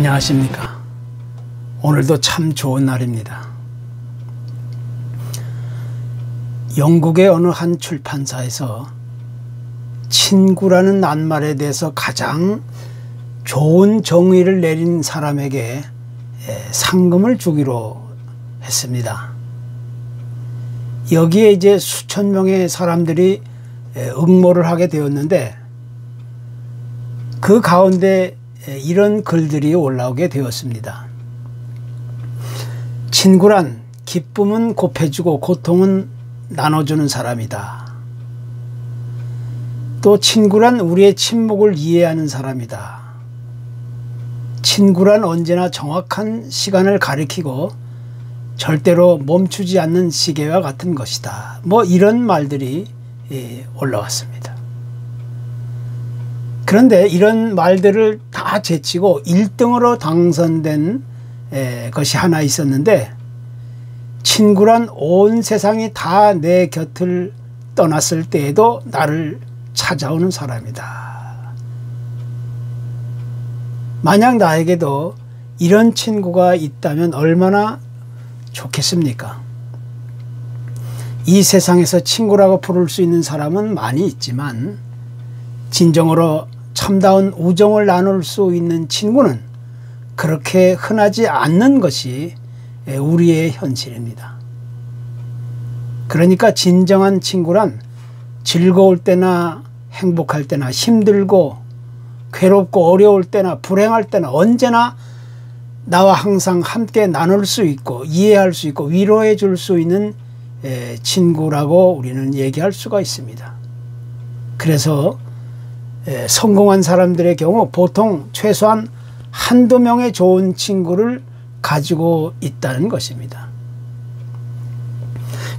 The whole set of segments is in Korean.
안녕하십니까. 오늘도 참 좋은 날입니다. 영국의 어느 한 출판사에서 친구라는 낱말에 대해서 가장 좋은 정의를 내린 사람에게 상금을 주기로 했습니다. 여기에 이제 수천 명의 사람들이 응모를 하게 되었는데, 그 가운데 이런 글들이 올라오게 되었습니다. 친구란 기쁨은 곱해주고 고통은 나눠주는 사람이다. 또 친구란 우리의 침묵을 이해하는 사람이다. 친구란 언제나 정확한 시간을 가리키고 절대로 멈추지 않는 시계와 같은 것이다. 뭐 이런 말들이 올라왔습니다. 그런데 이런 말들을 다 제치고 1등으로 당선된 것이 하나 있었는데, 친구란 온 세상이 다 내 곁을 떠났을 때에도 나를 찾아오는 사람이다. 만약 나에게도 이런 친구가 있다면 얼마나 좋겠습니까? 이 세상에서 친구라고 부를 수 있는 사람은 많이 있지만, 진정으로 참다운 우정을 나눌 수 있는 친구는 그렇게 흔하지 않는 것이 우리의 현실입니다. 그러니까 진정한 친구란 즐거울 때나 행복할 때나 힘들고 괴롭고 어려울 때나 불행할 때나 언제나 나와 항상 함께 나눌 수 있고 이해할 수 있고 위로해 줄 수 있는 친구라고 우리는 얘기할 수가 있습니다. 그래서 성공한 사람들의 경우 보통 최소한 한두 명의 좋은 친구를 가지고 있다는 것입니다.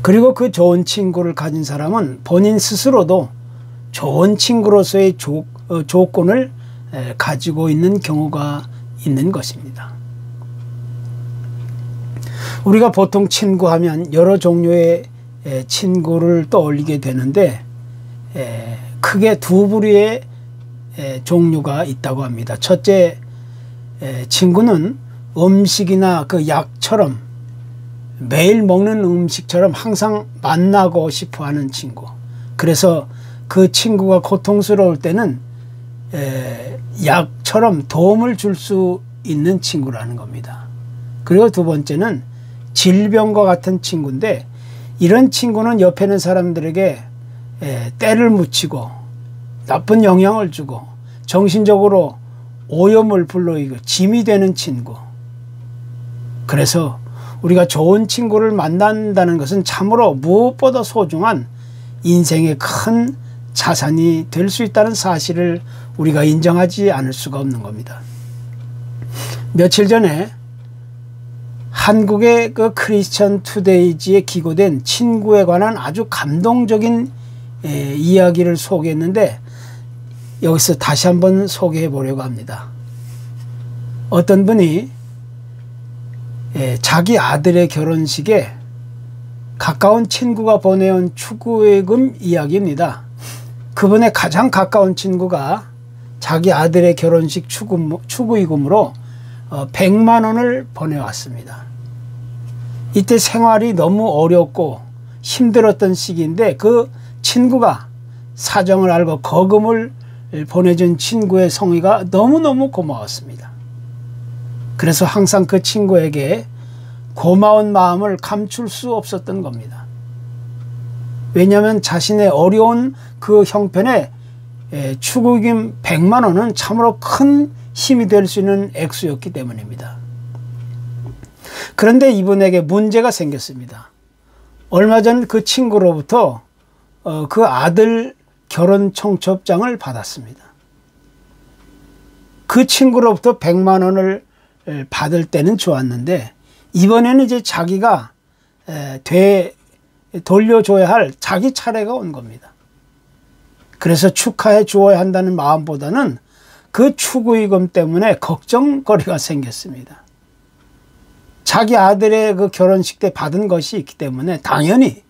그리고 그 좋은 친구를 가진 사람은 본인 스스로도 좋은 친구로서의 조건을 가지고 있는 경우가 있는 것입니다. 우리가 보통 친구하면 여러 종류의 친구를 떠올리게 되는데, 크게 두 부류의 종류가 있다고 합니다. 첫째 친구는 음식이나 그 약처럼 매일 먹는 음식처럼 항상 만나고 싶어 하는 친구. 그래서 그 친구가 고통스러울 때는 약처럼 도움을 줄 수 있는 친구라는 겁니다. 그리고 두 번째는 질병과 같은 친구인데, 이런 친구는 옆에 있는 사람들에게 때를 묻히고 나쁜 영향을 주고 정신적으로 오염을 불러일으키고 짐이 되는 친구. 그래서 우리가 좋은 친구를 만난다는 것은 참으로 무엇보다 소중한 인생의 큰 자산이 될 수 있다는 사실을 우리가 인정하지 않을 수가 없는 겁니다. 며칠 전에 한국의 그 크리스천 투데이지에 기고된 친구에 관한 아주 감동적인 이야기를 소개했는데, 여기서 다시 한번 소개해 보려고 합니다. 어떤 분이 자기 아들의 결혼식에 가까운 친구가 보내온 축의금 이야기입니다. 그분의 가장 가까운 친구가 자기 아들의 결혼식 축의금으로 100만 원을 보내왔습니다. 이때 생활이 너무 어렵고 힘들었던 시기인데, 그 친구가 사정을 알고 거금을 보내준 친구의 성의가 너무너무 고마웠습니다. 그래서 항상 그 친구에게 고마운 마음을 감출 수 없었던 겁니다. 왜냐하면 자신의 어려운 그 형편에 축의금 100만 원은 참으로 큰 힘이 될 수 있는 액수였기 때문입니다. 그런데 이분에게 문제가 생겼습니다. 얼마 전 그 친구로부터 그 아들 결혼 청첩장을 받았습니다. 그 친구로부터 100만 원을 받을 때는 좋았는데, 이번에는 이제 자기가 돌려줘야 할 자기 차례가 온 겁니다. 그래서 축하해 주어야 한다는 마음보다는 그 축의금 때문에 걱정거리가 생겼습니다. 자기 아들의 그 결혼식 때 받은 것이 있기 때문에 당연히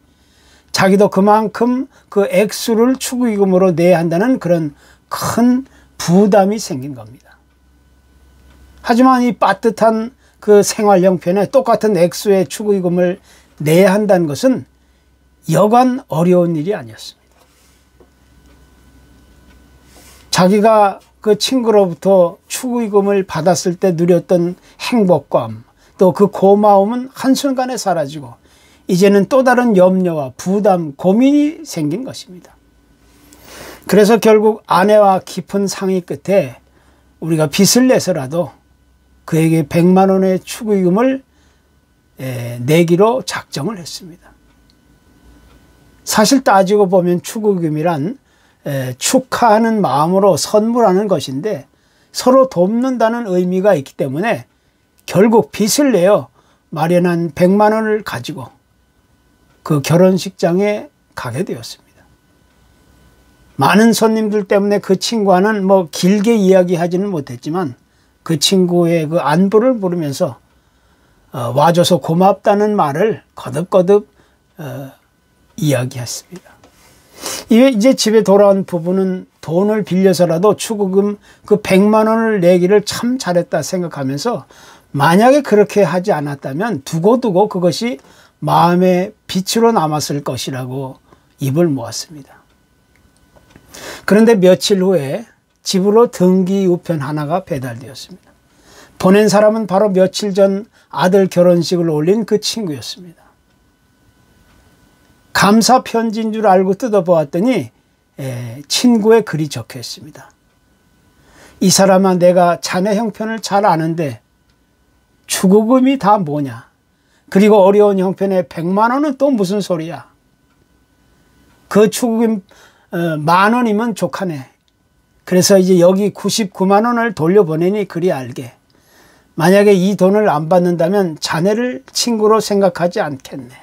자기도 그만큼 그 액수를 축의금으로 내야 한다는 그런 큰 부담이 생긴 겁니다. 하지만 이 빠듯한 그 생활 형편에 똑같은 액수의 축의금을 내야 한다는 것은 여간 어려운 일이 아니었습니다. 자기가 그 친구로부터 축의금을 받았을 때 누렸던 행복감, 또 그 고마움은 한순간에 사라지고 이제는 또 다른 염려와 부담, 고민이 생긴 것입니다. 그래서 결국 아내와 깊은 상의 끝에 우리가 빚을 내서라도 그에게 100만 원의 축의금을 내기로 작정을 했습니다. 사실 따지고 보면 축의금이란 축하하는 마음으로 선물하는 것인데 서로 돕는다는 의미가 있기 때문에 결국 빚을 내어 마련한 100만 원을 가지고 그 결혼식장에 가게 되었습니다. 많은 손님들 때문에 그 친구와는 뭐 길게 이야기하지는 못했지만 그 친구의 그 안부를 물으면서 와줘서 고맙다는 말을 거듭거듭 이야기했습니다. 이제 집에 돌아온 부부는 돈을 빌려서라도 축의금 그 100만 원을 내기를 참 잘했다 생각하면서 만약에 그렇게 하지 않았다면 두고두고 그것이 마음의 빛으로 남았을 것이라고 입을 모았습니다. 그런데 며칠 후에 집으로 등기 우편 하나가 배달되었습니다. 보낸 사람은 바로 며칠 전 아들 결혼식을 올린 그 친구였습니다. 감사 편지인 줄 알고 뜯어보았더니 친구의 글이 적혀 있습니다. 이 사람아, 내가 자네 형편을 잘 아는데 축의금이 다 뭐냐? 그리고 어려운 형편에 100만 원은 또 무슨 소리야? 그 축의금 10,000원이면 족하네. 그래서 이제 여기 99만 원을 돌려보내니 그리 알게. 만약에 이 돈을 안 받는다면 자네를 친구로 생각하지 않겠네.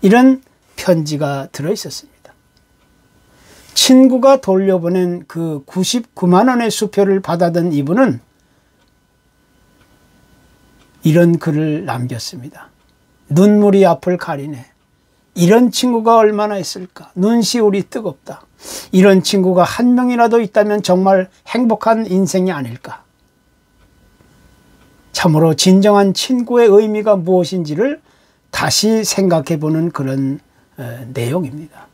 이런 편지가 들어 있었습니다. 친구가 돌려보낸 그 99만 원의 수표를 받아든 이분은 이런 글을 남겼습니다. 눈물이 앞을 가리네. 이런 친구가 얼마나 있을까? 눈시울이 뜨겁다. 이런 친구가 한 명이라도 있다면 정말 행복한 인생이 아닐까? 참으로 진정한 친구의 의미가 무엇인지를 다시 생각해 보는 그런 내용입니다.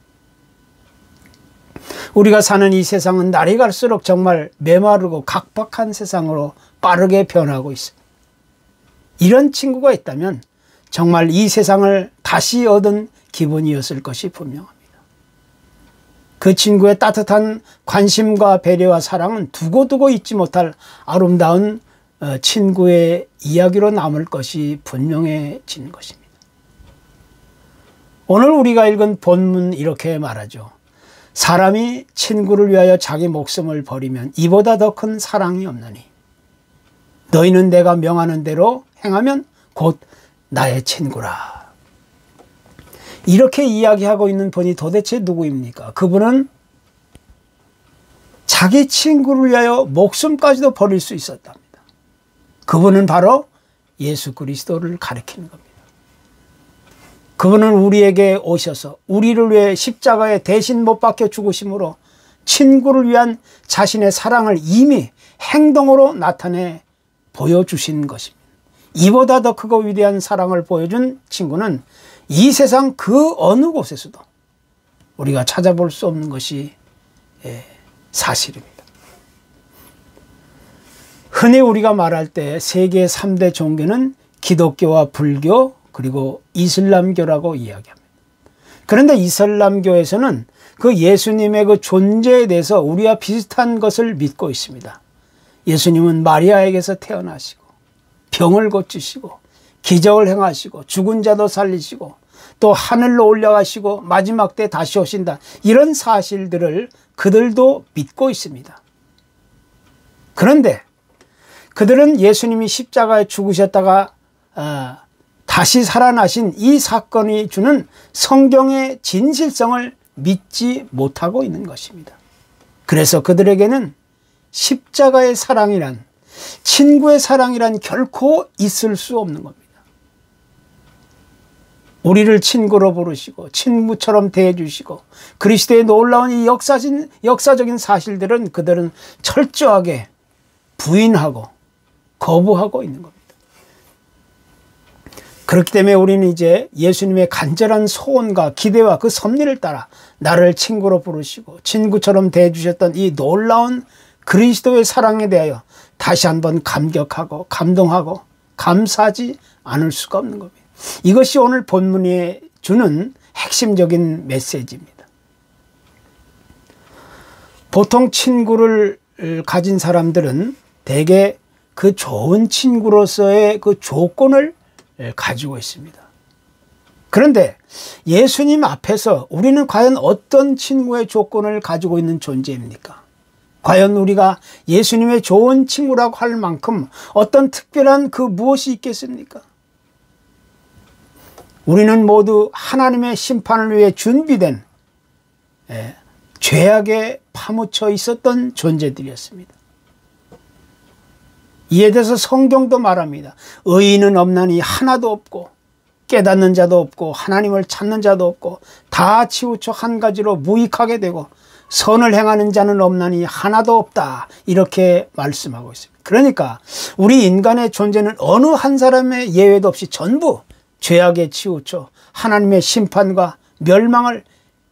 우리가 사는 이 세상은 날이 갈수록 정말 메마르고 각박한 세상으로 빠르게 변하고 있습니다. 이런 친구가 있다면 정말 이 세상을 다시 얻은 기분이었을 것이 분명합니다. 그 친구의 따뜻한 관심과 배려와 사랑은 두고두고 잊지 못할 아름다운 친구의 이야기로 남을 것이 분명해지는 것입니다. 오늘 우리가 읽은 본문 이렇게 말하죠. 사람이 친구를 위하여 자기 목숨을 버리면 이보다 더 큰 사랑이 없나니 너희는 내가 명하는 대로 행하면 곧 나의 친구라. 이렇게 이야기하고 있는 분이 도대체 누구입니까? 그분은 자기 친구를 위하여 목숨까지도 버릴 수 있었답니다. 그분은 바로 예수 그리스도를 가리키는 겁니다. 그분은 우리에게 오셔서 우리를 위해 십자가에 대신 못 박혀 죽으심으로 친구를 위한 자신의 사랑을 이미 행동으로 나타내 보여주신 것입니다. 이보다 더 크고 위대한 사랑을 보여준 친구는 이 세상 그 어느 곳에서도 우리가 찾아볼 수 없는 것이 사실입니다. 흔히 우리가 말할 때 세계 3대 종교는 기독교와 불교 그리고 이슬람교라고 이야기합니다. 그런데 이슬람교에서는 그 예수님의 그 존재에 대해서 우리와 비슷한 것을 믿고 있습니다. 예수님은 마리아에게서 태어나시고 병을 고치시고 기적을 행하시고 죽은 자도 살리시고 또 하늘로 올라가시고 마지막 때 다시 오신다. 이런 사실들을 그들도 믿고 있습니다. 그런데 그들은 예수님이 십자가에 죽으셨다가 다시 살아나신 이 사건이 주는 성경의 진실성을 믿지 못하고 있는 것입니다. 그래서 그들에게는 십자가의 사랑이란, 친구의 사랑이란 결코 있을 수 없는 겁니다. 우리를 친구로 부르시고 친구처럼 대해주시고 그리스도의 놀라운 이 역사적인 사실들은 그들은 철저하게 부인하고 거부하고 있는 겁니다. 그렇기 때문에 우리는 이제 예수님의 간절한 소원과 기대와 그 섭리를 따라 나를 친구로 부르시고 친구처럼 대해주셨던 이 놀라운 그리스도의 사랑에 대하여 다시 한번 감격하고 감동하고 감사하지 않을 수가 없는 겁니다. 이것이 오늘 본문이 주는 핵심적인 메시지입니다. 보통 친구를 가진 사람들은 대개 그 좋은 친구로서의 그 조건을 가지고 있습니다. 그런데 예수님 앞에서 우리는 과연 어떤 친구의 조건을 가지고 있는 존재입니까? 과연 우리가 예수님의 좋은 친구라고 할 만큼 어떤 특별한 그 무엇이 있겠습니까? 우리는 모두 하나님의 심판을 위해 준비된 죄악에 파묻혀 있었던 존재들이었습니다. 이에 대해서 성경도 말합니다. 의인은 없나니 하나도 없고 깨닫는 자도 없고 하나님을 찾는 자도 없고 다 치우쳐 한 가지로 무익하게 되고 선을 행하는 자는 없나니 하나도 없다. 이렇게 말씀하고 있습니다. 그러니까 우리 인간의 존재는 어느 한 사람의 예외도 없이 전부 죄악에 치우쳐 하나님의 심판과 멸망을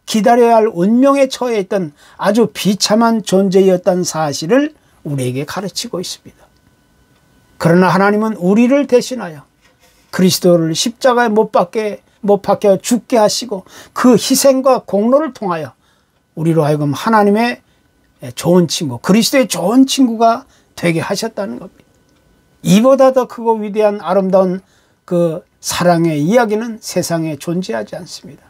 기다려야 할 운명에 처해 있던 아주 비참한 존재였다는 사실을 우리에게 가르치고 있습니다. 그러나 하나님은 우리를 대신하여 그리스도를 십자가에 못 박혀 죽게 하시고 그 희생과 공로를 통하여 우리로 하여금 하나님의 좋은 친구, 그리스도의 좋은 친구가 되게 하셨다는 겁니다. 이보다 더 크고 위대한 아름다운 그 사랑의 이야기는 세상에 존재하지 않습니다.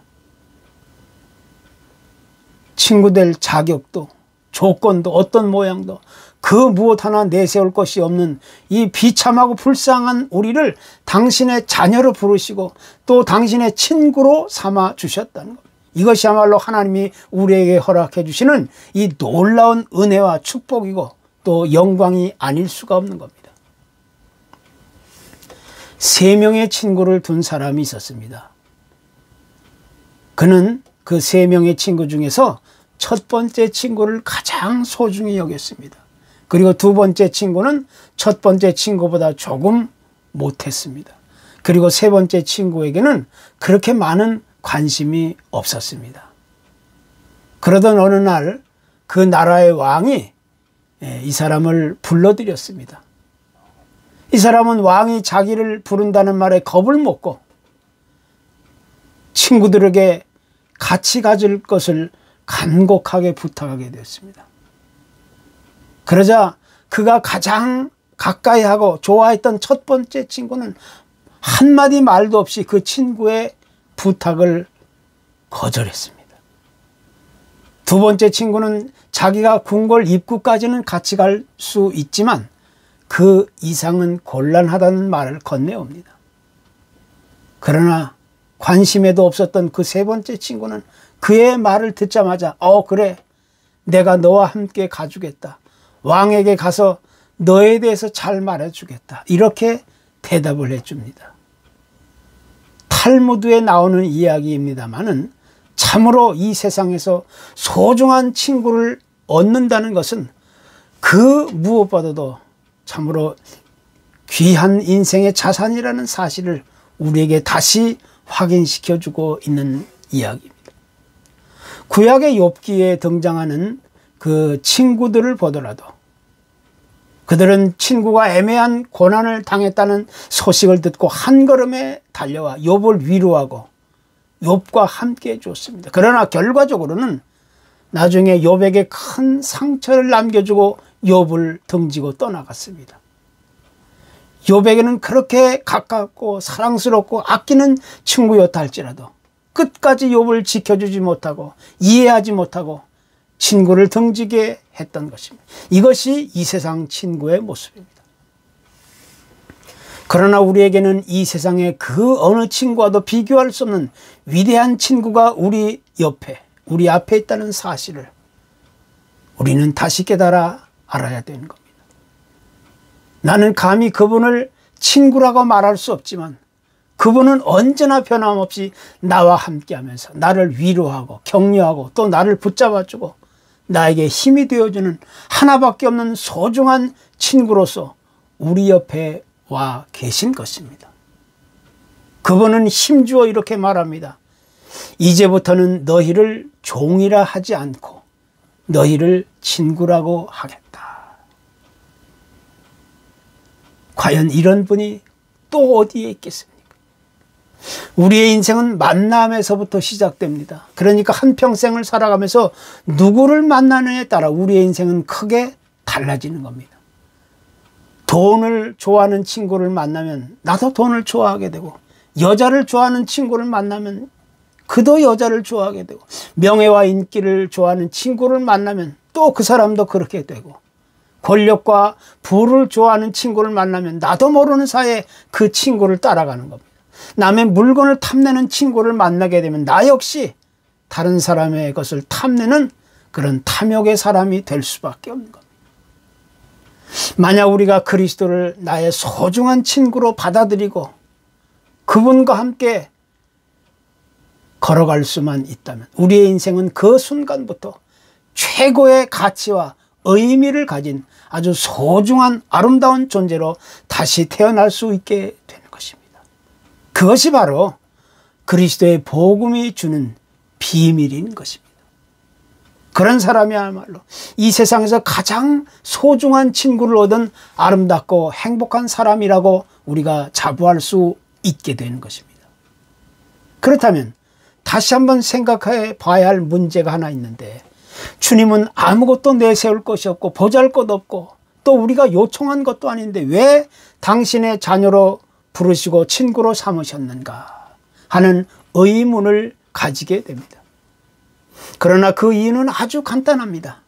친구 될 자격도 조건도 어떤 모양도 그 무엇 하나 내세울 것이 없는 이 비참하고 불쌍한 우리를 당신의 자녀로 부르시고 또 당신의 친구로 삼아 주셨다는 것. 이것이야말로 하나님이 우리에게 허락해 주시는 이 놀라운 은혜와 축복이고 또 영광이 아닐 수가 없는 겁니다. 3명의 친구를 둔 사람이 있었습니다. 그는 그 3명의 친구 중에서 첫 번째 친구를 가장 소중히 여겼습니다. 그리고 두 번째 친구는 첫 번째 친구보다 조금 못했습니다. 그리고 세 번째 친구에게는 그렇게 많은 관심이 없었습니다. 그러던 어느 날 그 나라의 왕이 이 사람을 불러들였습니다. 이 사람은 왕이 자기를 부른다는 말에 겁을 먹고 친구들에게 같이 가질 것을 간곡하게 부탁하게 되었습니다. 그러자 그가 가장 가까이 하고 좋아했던 첫 번째 친구는 한마디 말도 없이 그 친구의 부탁을 거절했습니다. 두 번째 친구는 자기가 궁궐 입구까지는 같이 갈 수 있지만 그 이상은 곤란하다는 말을 건네옵니다. 그러나 관심에도 없었던 그 세 번째 친구는 그의 말을 듣자마자 그래, 내가 너와 함께 가주겠다. 왕에게 가서 너에 대해서 잘 말해주겠다. 이렇게 대답을 해줍니다. 탈무드에 나오는 이야기입니다마는 참으로 이 세상에서 소중한 친구를 얻는다는 것은 그 무엇보다도 참으로 귀한 인생의 자산이라는 사실을 우리에게 다시 확인시켜주고 있는 이야기입니다. 구약의 욥기에 등장하는 그 친구들을 보더라도 그들은 친구가 애매한 고난을 당했다는 소식을 듣고 한 걸음에 달려와 욥을 위로하고 욥과 함께 해주었습니다. 그러나 결과적으로는 나중에 욥에게 큰 상처를 남겨주고 욥을 등지고 떠나갔습니다. 욥에게는 그렇게 가깝고 사랑스럽고 아끼는 친구였다 할지라도 끝까지 욥을 지켜주지 못하고 이해하지 못하고 친구를 등지게 했던 것입니다. 이것이 이 세상 친구의 모습입니다. 그러나 우리에게는 이 세상의 그 어느 친구와도 비교할 수 없는 위대한 친구가 우리 옆에, 우리 앞에 있다는 사실을 우리는 다시 깨달아 알아야 되는 겁니다. 나는 감히 그분을 친구라고 말할 수 없지만 그분은 언제나 변함없이 나와 함께하면서 나를 위로하고 격려하고 또 나를 붙잡아주고 나에게 힘이 되어주는 하나밖에 없는 소중한 친구로서 우리 옆에 와 계신 것입니다. 그분은 힘주어 이렇게 말합니다. 이제부터는 너희를 종이라 하지 않고 너희를 친구라고 하겠다. 과연 이런 분이 또 어디에 있겠습니까? 우리의 인생은 만남에서부터 시작됩니다. 그러니까 한평생을 살아가면서 누구를 만나느냐에 따라 우리의 인생은 크게 달라지는 겁니다. 돈을 좋아하는 친구를 만나면 나도 돈을 좋아하게 되고, 여자를 좋아하는 친구를 만나면 그도 여자를 좋아하게 되고, 명예와 인기를 좋아하는 친구를 만나면 또 그 사람도 그렇게 되고, 권력과 부를 좋아하는 친구를 만나면 나도 모르는 사이에 그 친구를 따라가는 겁니다. 남의 물건을 탐내는 친구를 만나게 되면 나 역시 다른 사람의 것을 탐내는 그런 탐욕의 사람이 될 수밖에 없는 겁니다. 만약 우리가 그리스도를 나의 소중한 친구로 받아들이고 그분과 함께 걸어갈 수만 있다면 우리의 인생은 그 순간부터 최고의 가치와 의미를 가진 아주 소중한 아름다운 존재로 다시 태어날 수 있게 되는 것입니다. 그것이 바로 그리스도의 복음이 주는 비밀인 것입니다. 그런 사람이야말로 이 세상에서 가장 소중한 친구를 얻은 아름답고 행복한 사람이라고 우리가 자부할 수 있게 되는 것입니다. 그렇다면 다시 한번 생각해 봐야 할 문제가 하나 있는데, 주님은 아무것도 내세울 것이 없고 보잘것 없고 또 우리가 요청한 것도 아닌데 왜 당신의 자녀로 부르시고 친구로 삼으셨는가 하는 의문을 가지게 됩니다. 그러나 그 이유는 아주 간단합니다.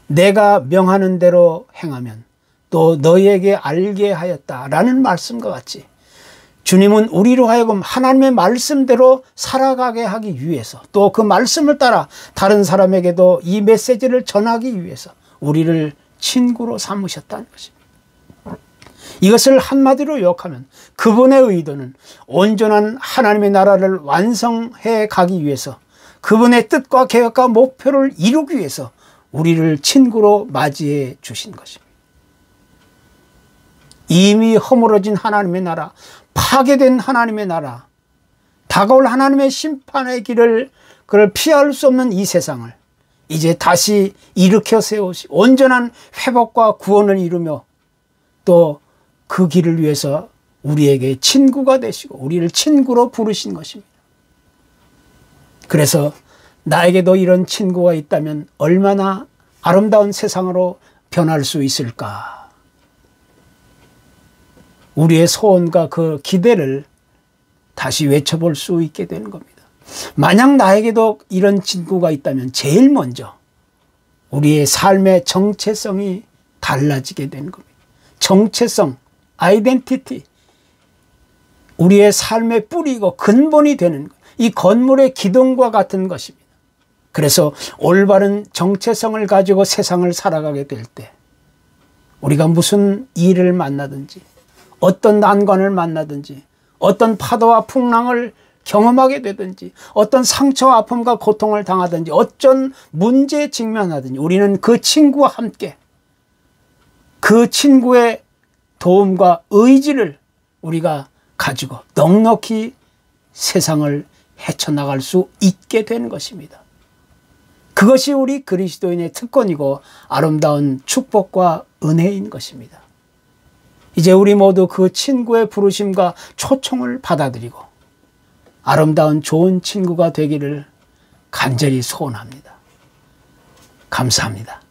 내가 명하는 대로 행하면 또 너희에게 알게 하였다라는 말씀과 같이 주님은 우리로 하여금 하나님의 말씀대로 살아가게 하기 위해서, 또 그 말씀을 따라 다른 사람에게도 이 메시지를 전하기 위해서 우리를 친구로 삼으셨다는 것입니다. 이것을 한마디로 요약하면 그분의 의도는 온전한 하나님의 나라를 완성해 가기 위해서, 그분의 뜻과 계획과 목표를 이루기 위해서 우리를 친구로 맞이해 주신 것입니다. 이미 허물어진 하나님의 나라, 파괴된 하나님의 나라, 다가올 하나님의 심판의 길을 그걸 피할 수 없는 이 세상을 이제 다시 일으켜 세우시 온전한 회복과 구원을 이루며 또 그 길을 위해서 우리에게 친구가 되시고 우리를 친구로 부르신 것입니다. 그래서 나에게도 이런 친구가 있다면 얼마나 아름다운 세상으로 변할 수 있을까? 우리의 소원과 그 기대를 다시 외쳐볼 수 있게 되는 겁니다. 만약 나에게도 이런 친구가 있다면 제일 먼저 우리의 삶의 정체성이 달라지게 되는 겁니다. 정체성, 아이덴티티, 우리의 삶의 뿌리고 근본이 되는 이 건물의 기둥과 같은 것입니다. 그래서 올바른 정체성을 가지고 세상을 살아가게 될 때 우리가 무슨 일을 만나든지 어떤 난관을 만나든지 어떤 파도와 풍랑을 경험하게 되든지 어떤 상처와 아픔과 고통을 당하든지 어떤 문제에 직면하든지 우리는 그 친구와 함께 그 친구의 도움과 의지를 우리가 가지고 넉넉히 세상을 헤쳐나갈 수 있게 되는 것입니다. 그것이 우리 그리스도인의 특권이고 아름다운 축복과 은혜인 것입니다. 이제 우리 모두 그 친구의 부르심과 초청을 받아들이고 아름다운 좋은 친구가 되기를 간절히 소원합니다. 감사합니다.